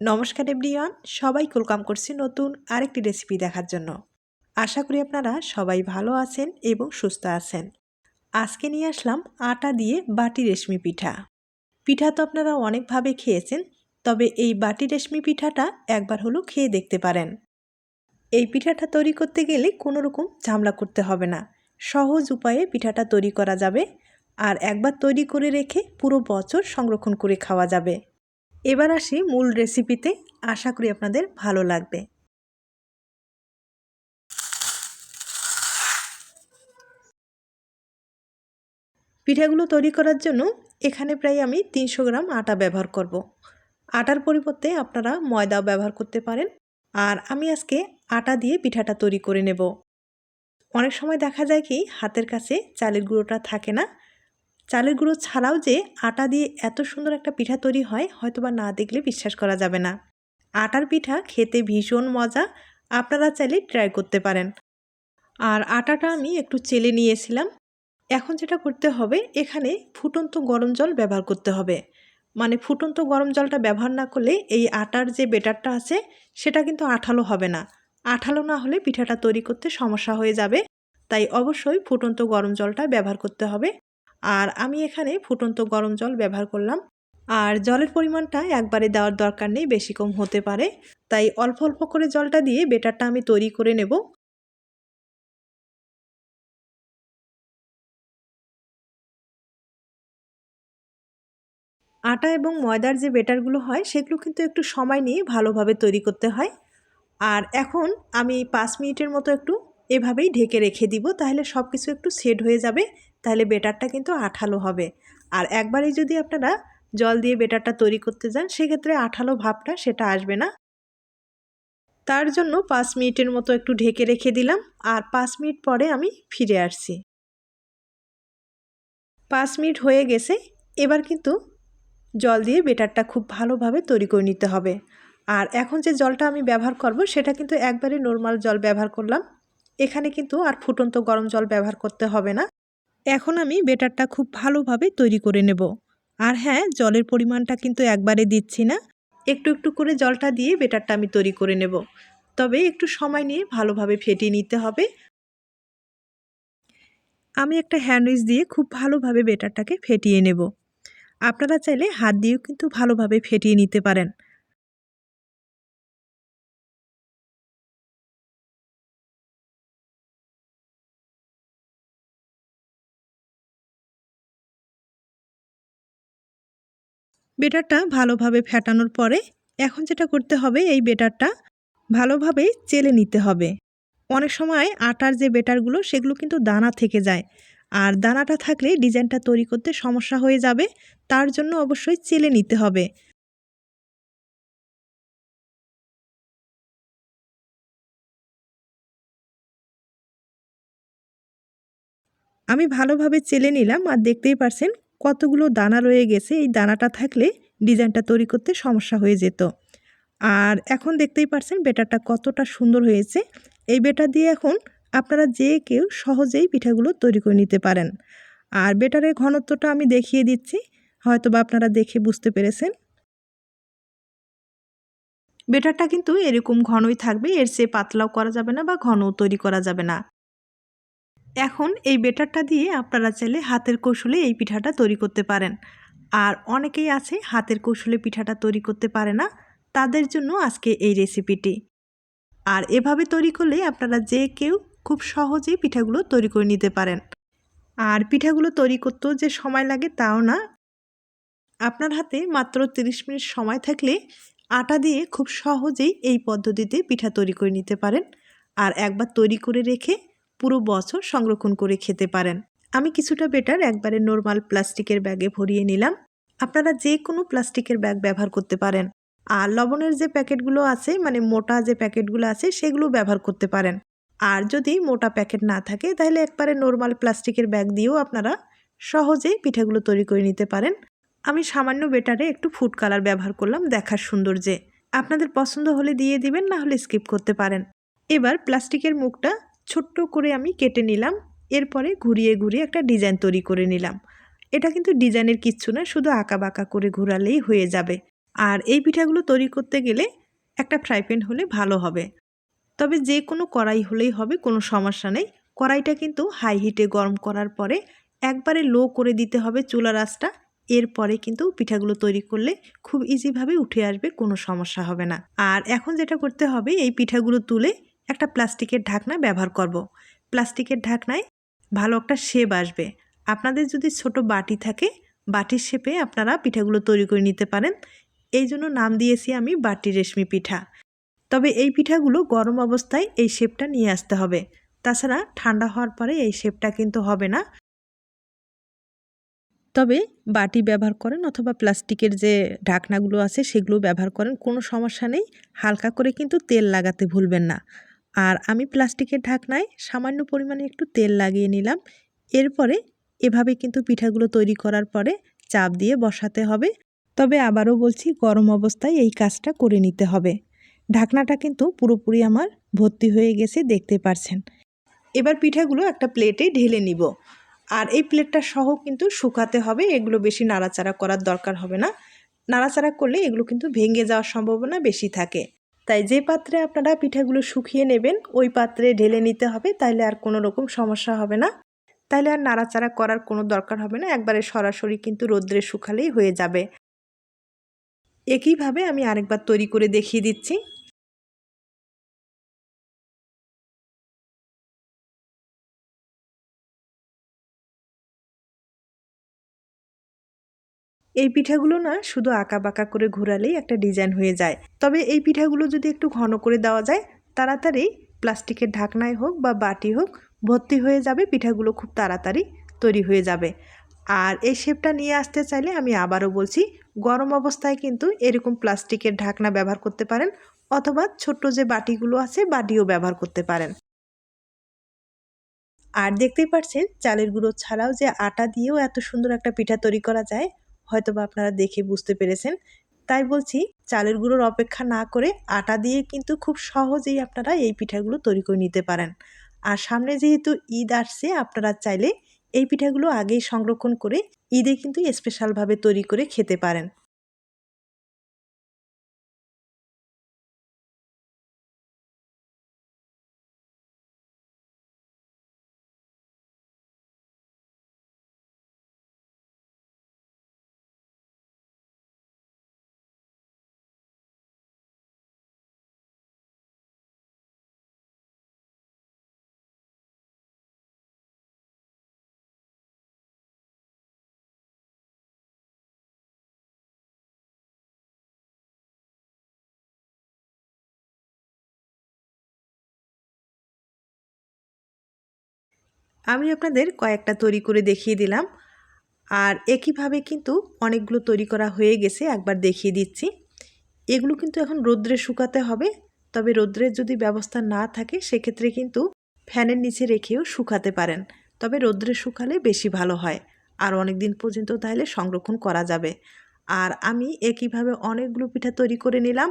নমস্কার এভরিওয়ান, সবাইকে ওয়েলকাম করছি নতুন আরেকটি রেসিপি দেখার জন্য। আশা করি আপনারা সবাই ভালো আছেন এবং সুস্থ আছেন। আজকে নিয়ে আসলাম আটা দিয়ে বাটি রেশমি পিঠা। পিঠা তো আপনারা অনেকভাবে খেয়েছেন, তবে এই বাটি রেশমি পিঠাটা একবার হলেও খেয়ে দেখতে পারেন। এই পিঠাটা তৈরি করতে গেলে কোনো রকম ঝামেলা করতে হবে না, সহজ উপায়ে পিঠাটা তৈরি করা যাবে। আর একবার তৈরি করে রেখে পুরো বছর সংরক্ষণ করে খাওয়া যাবে। এবার আসি মূল রেসিপিতে, আশা করি আপনাদের ভালো লাগবে। পিঠাগুলো তৈরি করার জন্য এখানে প্রায় আমি 300 গ্রাম আটা ব্যবহার করব। আটার পরিবর্তে আপনারা ময়দাও ব্যবহার করতে পারেন। আর আমি আজকে আটা দিয়ে পিঠাটা তৈরি করে নেব। অনেক সময় দেখা যায় কি হাতের কাছে চালের গুঁড়োটা থাকে না। চালের গুঁড়ো ছাড়াও যে আটা দিয়ে এত সুন্দর একটা পিঠা তৈরি হয়, হয়তোবা না দেখলে বিশ্বাস করা যাবে না। আটার পিঠা খেতে ভীষণ মজা, আপনারা চাইলে ট্রাই করতে পারেন। আর আটাটা আমি একটু চেলে নিয়েছিলাম। এখন যেটা করতে হবে, এখানে ফুটন্ত গরম জল ব্যবহার করতে হবে। মানে ফুটন্ত গরম জলটা ব্যবহার না করলে এই আটার যে ব্যাটারটা আছে সেটা কিন্তু আঠালো হবে না। আঠালো না হলে পিঠাটা তৈরি করতে সমস্যা হয়ে যাবে। তাই অবশ্যই ফুটন্ত গরম জলটা ব্যবহার করতে হবে। আর আমি এখানে ফুটন্ত গরম জল ব্যবহার করলাম। আর জলের পরিমাণটা একবারে দেওয়ার দরকার নেই, বেশি কম হতে পারে। তাই অল্প অল্প করে জলটা দিয়ে ব্যাটারটা আমি তৈরি করে নেব। আটা এবং ময়দার যে ব্যাটারগুলো হয় সেগুলো কিন্তু একটু সময় নিয়ে ভালোভাবে তৈরি করতে হয়। আর এখন আমি 5 মিনিটের মতো একটু এভাবেই ঢেকে রেখে দিব, তাহলে সব কিছু একটু সেট হয়ে যাবে। তাহলে ব্যাটারটা কিন্তু আঠালো হবে। আর একবারেই যদি আপনারা জল দিয়ে ব্যাটারটা তৈরি করতে যান, সেক্ষেত্রে আঠালো ভাবটা সেটা আসবে না। তার জন্য 5 মিনিটের মতো একটু ঢেকে রেখে দিলাম। আর 5 মিনিট পরে আমি ফিরে আসছি। 5 মিনিট হয়ে গেছে। এবার কিন্তু জল দিয়ে ব্যাটারটা খুব ভালোভাবে তৈরি করে নিতে হবে। আর এখন যে জলটা আমি ব্যবহার করব সেটা কিন্তু একবারে নর্মাল জল ব্যবহার করলাম। এখানে কিন্তু আর ফুটন্ত গরম জল ব্যবহার করতে হবে না। এখন আমি ব্যাটারটা খুব ভালোভাবে তৈরি করে নেব। আর হ্যাঁ, জলের পরিমাণটা কিন্তু একবারে দিচ্ছি না, একটু একটু করে জলটা দিয়ে ব্যাটারটা আমি তৈরি করে নেব। তবে একটু সময় নিয়ে ভালোভাবে ফেটিয়ে নিতে হবে। আমি একটা হ্যান্ড উইচ দিয়ে খুব ভালোভাবে ব্যাটারটাকে ফেটিয়ে নেব। আপনারা চাইলে হাত দিয়েও কিন্তু ভালোভাবে ফেটিয়ে নিতে পারেন। ব্যাটারটা ভালোভাবে ফেটানোর পরে এখন যেটা করতে হবে, এই ব্যাটারটা ভালোভাবে চেলে নিতে হবে। অনেক সময় আটার যে ব্যাটারগুলো সেগুলো কিন্তু দানা থেকে যায়। আর দানাটা থাকলে ডিজাইনটা তৈরি করতে সমস্যা হয়ে যাবে। তার জন্য অবশ্যই চেলে নিতে হবে। আমি ভালোভাবে চেলে নিলাম আর দেখতেই পারছেন কতগুলো দানা রয়ে গেছে। এই দানাটা থাকলে ডিজাইনটা তৈরি করতে সমস্যা হয়ে যেত। আর এখন দেখতেই পারছেন ব্যাটারটা কতটা সুন্দর হয়েছে। এই ব্যাটার দিয়ে এখন আপনারা যে কেউ সহজেই পিঠাগুলো তৈরি করে নিতে পারেন। আর ব্যাটারের ঘনত্বটা আমি দেখিয়ে দিচ্ছি, হয়তোবা আপনারা দেখে বুঝতে পেরেছেন। ব্যাটারটা কিন্তু এরকম ঘনই থাকবে, এর চেয়ে পাতলাও করা যাবে না বা ঘনও তৈরি করা যাবে না। এখন এই ব্যাটারটা দিয়ে আপনারা চাইলে হাতের কৌশলে এই পিঠাটা তৈরি করতে পারেন। আর অনেকেই আছে হাতের কৌশলে পিঠাটা তৈরি করতে পারে না, তাদের জন্য আজকে এই রেসিপিটি। আর এভাবে তৈরি করলে আপনারা যে কেউ খুব সহজেই পিঠাগুলো তৈরি করে নিতে পারেন। আর পিঠাগুলো তৈরি করতেও যে সময় লাগে তাও না, আপনার হাতে মাত্র 30 মিনিট সময় থাকলে আটা দিয়ে খুব সহজেই এই পদ্ধতিতে পিঠা তৈরি করে নিতে পারেন। আর একবার তৈরি করে রেখে পুরো বছর সংরক্ষণ করে খেতে পারেন। আমি কিছুটা ব্যাটার একবারে নর্মাল প্লাস্টিকের ব্যাগে ভরিয়ে নিলাম। আপনারা যে কোনো প্লাস্টিকের ব্যাগ ব্যবহার করতে পারেন। আর লবণের যে প্যাকেটগুলো আছে, মানে মোটা যে প্যাকেটগুলো আছে সেগুলো ব্যবহার করতে পারেন। আর যদি মোটা প্যাকেট না থাকে তাহলে একবারে নর্মাল প্লাস্টিকের ব্যাগ দিয়েও আপনারা সহজেই পিঠাগুলো তৈরি করে নিতে পারেন। আমি সামান্য ব্যাটারে একটু ফুড কালার ব্যবহার করলাম দেখার সৌন্দর্যে। আপনাদের পছন্দ হলে দিয়ে দিবেন, না হলে স্কিপ করতে পারেন। এবার প্লাস্টিকের মুখটা ছোট্ট করে আমি কেটে নিলাম। এরপরে ঘুরিয়ে ঘুরিয়ে একটা ডিজাইন তৈরি করে নিলাম। এটা কিন্তু ডিজাইনের কিচ্ছু না, শুধু আঁকা বাঁকা করে ঘোরালেই হয়ে যাবে। আর এই পিঠাগুলো তৈরি করতে গেলে একটা ফ্রাই প্যান হলে ভালো হবে। তবে যে কোনো কড়াই হলেই হবে, কোনো সমস্যা নেই। কড়াইটা কিন্তু হাই হিটে গরম করার পরে একবারে লো করে দিতে হবে চুলার আঁচটা। এরপরে কিন্তু পিঠাগুলো তৈরি করলে খুব ইজিভাবে উঠে আসবে, কোনো সমস্যা হবে না। আর এখন যেটা করতে হবে, এই পিঠাগুলো তুলে একটা প্লাস্টিকের ঢাকনা ব্যবহার করব। প্লাস্টিকের ঢাকনায় ভালো একটা শেপ আসবে। আপনাদের যদি ছোট বাটি থাকে, বাটির শেপে আপনারা পিঠাগুলো তৈরি করে নিতে পারেন। এই জন্য নাম দিয়েছি আমি বাটি রেশমি পিঠা। তবে এই পিঠাগুলো গরম অবস্থায় এই শেপটা নিয়ে আসতে হবে, তাছাড়া ঠান্ডা হওয়ার পরে এই শেপটা কিন্তু হবে না। তবে বাটি ব্যবহার করেন অথবা প্লাস্টিকের যে ঢাকনাগুলো আছে সেগুলো ব্যবহার করেন, কোনো সমস্যা নেই। হালকা করে কিন্তু তেল লাগাতে ভুলবেন না। আর আমি প্লাস্টিকের ঢাকনায় সামান্য পরিমাণে একটু তেল লাগিয়ে নিলাম। এরপরে এভাবে কিন্তু পিঠাগুলো তৈরি করার পরে চাপ দিয়ে বসাতে হবে। তবে আবারও বলছি, গরম অবস্থায় এই কাজটা করে নিতে হবে। ঢাকনাটা কিন্তু পুরোপুরি আমার ভর্তি হয়ে গেছে, দেখতে পারছেন। এবার পিঠাগুলো একটা প্লেটে ঢেলে নিব। আর এই প্লেটটা সহ কিন্তু শুকাতে হবে, এগুলো বেশি নাড়াচাড়া করার দরকার হবে না। নাড়াচাড়া করলে এগুলো কিন্তু ভেঙে যাওয়ার সম্ভাবনা বেশি থাকে। তাই যে পাত্রে আপনারা পিঠাগুলো শুকিয়ে নেবেন ওই পাত্রে ঢেলে নিতে হবে, তাইলে আর কোনো রকম সমস্যা হবে না। তাইলে আর নাড়াচাড়া করার কোনো দরকার হবে না, একবারে সরাসরি কিন্তু রোদ্রে শুকালেই হয়ে যাবে। একইভাবে আমি আরেকবার তৈরি করে দেখিয়ে দিচ্ছি। এই পিঠাগুলো না শুধু আঁকাবাঁকা করে ঘোরালেই একটা ডিজাইন হয়ে যায়। তবে এই পিঠাগুলো যদি একটু ঘন করে দেওয়া যায়, তাড়াতাড়ি প্লাস্টিকের ঢাকনায় হোক বা বাটি হোক ভর্তি হয়ে যাবে, পিঠাগুলো খুব তাড়াতাড়ি তৈরি হয়ে যাবে। আর এই শেপটা নিয়ে আসতে চাইলে আমি আবারও বলছি, গরম অবস্থায় কিন্তু এরকম প্লাস্টিকের ঢাকনা ব্যবহার করতে পারেন, অথবা ছোট্ট যে বাটিগুলো আছে বাটিও ব্যবহার করতে পারেন। আর দেখতেই পাচ্ছেন চালের গুঁড়ো ছাড়াও যে আটা দিয়েও এত সুন্দর একটা পিঠা তৈরি করা যায়, হয়তোবা আপনারা দেখে বুঝতে পেরেছেন। তাই বলছি, চালের গুঁড়োর অপেক্ষা না করে আটা দিয়ে কিন্তু খুব সহজেই আপনারা এই পিঠাগুলো তৈরি করে নিতে পারেন। আর সামনে যেহেতু ঈদ আসছে, আপনারা চাইলে এই পিঠাগুলো আগেই সংরক্ষণ করে ঈদে কিন্তু স্পেশালভাবে তৈরি করে খেতে পারেন। আমি আপনাদের কয়েকটা তৈরি করে দেখিয়ে দিলাম। আর একইভাবে কিন্তু অনেকগুলো তৈরি করা হয়ে গেছে, একবার দেখিয়ে দিচ্ছি। এগুলো কিন্তু এখন রোদ্রে শুকাতে হবে। তবে রোদ্রের যদি ব্যবস্থা না থাকে সেক্ষেত্রে কিন্তু ফ্যানের নিচে রেখেও শুকাতে পারেন। তবে রোদ্রে শুকালে বেশি ভালো হয়, আর অনেক দিন পর্যন্ত তাহলে সংরক্ষণ করা যাবে। আর আমি একইভাবে অনেকগুলো পিঠা তৈরি করে নিলাম।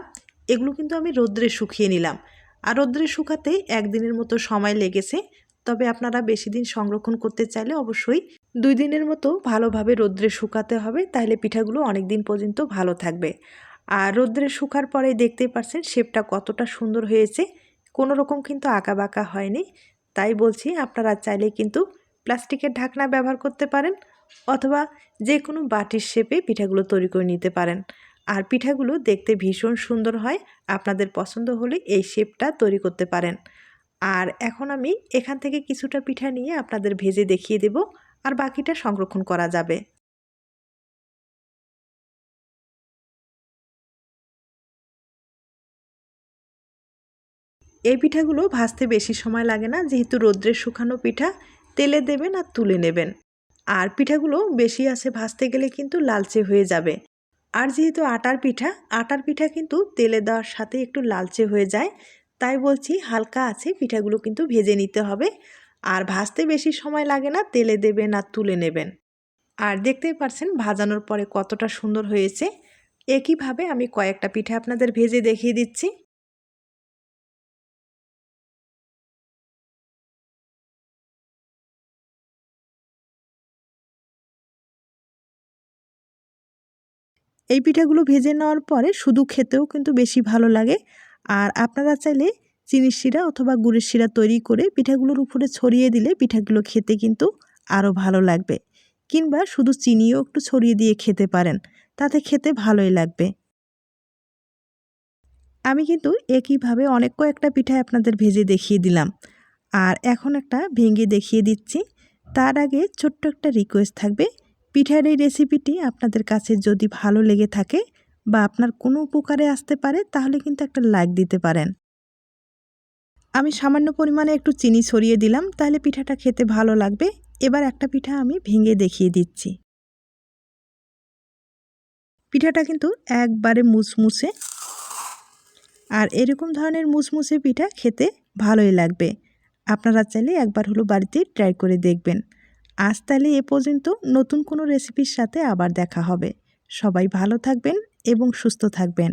এগুলো কিন্তু আমি রোদ্রে শুকিয়ে নিলাম। আর রোদ্রে শুকাতে একদিনের মতো সময় লেগেছে। তবে আপনারা বেশি দিন সংরক্ষণ করতে চাইলে অবশ্যই 2 দিনের মতো ভালোভাবে রোদ্রে শুকাতে হবে, তাহলে পিঠাগুলো অনেক দিন পর্যন্ত ভালো থাকবে। আর রোদ্রে শুকার পরে দেখতেই পাচ্ছেন শেপটা কতটা সুন্দর হয়েছে, কোনো রকম কিন্তু আঁকাবাঁকা হয়নি। তাই বলছি, আপনারা চাইলে কিন্তু প্লাস্টিকের ঢাকনা ব্যবহার করতে পারেন, অথবা যে কোনো বাটির শেপে পিঠাগুলো তৈরি করে নিতে পারেন। আর পিঠাগুলো দেখতে ভীষণ সুন্দর হয়, আপনাদের পছন্দ হলে এই শেপটা তৈরি করতে পারেন। আর এখন আমি এখান থেকে কিছুটা পিঠা নিয়ে আপনাদের ভেজে দেখিয়ে দেব, আর বাকিটা সংরক্ষণ করা যাবে। এই পিঠাগুলো ভাজতে বেশি সময় লাগে না, যেহেতু রোদ্রে শুকানো পিঠা। তেলে দেবেন আর তুলে নেবেন। আর পিঠাগুলো বেশি আছে ভাজতে গেলে কিন্তু লালচে হয়ে যাবে। আর যেহেতু আটার পিঠা, আটার পিঠা কিন্তু তেলে দেওয়ার সাথে একটু লালচে হয়ে যায়। তাই বলছি, হালকা আছে পিঠাগুলো কিন্তু ভেজে নিতে হবে। আর ভাজতে বেশি সময় লাগে না, তেলে দেবেন আর তুলে নেবেন। আর দেখতেই পারছেন ভাজানোর পরে কতটা সুন্দর হয়েছে। একইভাবে আমি কয়েকটা পিঠা আপনাদের ভেজে দেখিয়ে দিচ্ছি। এই পিঠাগুলো ভেজে নেওয়ার পরে শুধু খেতেও কিন্তু বেশি ভালো লাগে। আর আপনারা চাইলে চিনির শিরা অথবা গুড়ের শিরা তৈরি করে পিঠাগুলোর উপরে ছড়িয়ে দিলে পিঠাগুলো খেতে কিন্তু আরও ভালো লাগবে। কিংবা শুধু চিনিও একটু ছড়িয়ে দিয়ে খেতে পারেন, তাতে খেতে ভালোই লাগবে। আমি কিন্তু একইভাবে অনেক কয়েকটা পিঠা আপনাদের ভেজে দেখিয়ে দিলাম। আর এখন একটা ভেঙে দেখিয়ে দিচ্ছি। তার আগে ছোট্ট একটা রিকোয়েস্ট থাকবে, পিঠার এই রেসিপিটি আপনাদের কাছে যদি ভালো লেগে থাকে বা আপনার কোনো উপকারে আসতে পারে তাহলে কিন্তু একটা লাইক দিতে পারেন। আমি সামান্য পরিমাণে একটু চিনি ছড়িয়ে দিলাম, তাহলে পিঠাটা খেতে ভালো লাগবে। এবার একটা পিঠা আমি ভেঙে দেখিয়ে দিচ্ছি। পিঠাটা কিন্তু একবারে মুচমুচে, আর এরকম ধরনের মুচমুচে পিঠা খেতে ভালোই লাগবে। আপনারা চাইলে একবার হলো বাড়িতে ট্রাই করে দেখবেন। আজ তাহলে এ পর্যন্ত, নতুন কোনো রেসিপির সাথে আবার দেখা হবে। সবাই ভালো থাকবেন এবং সুস্থ থাকবেন।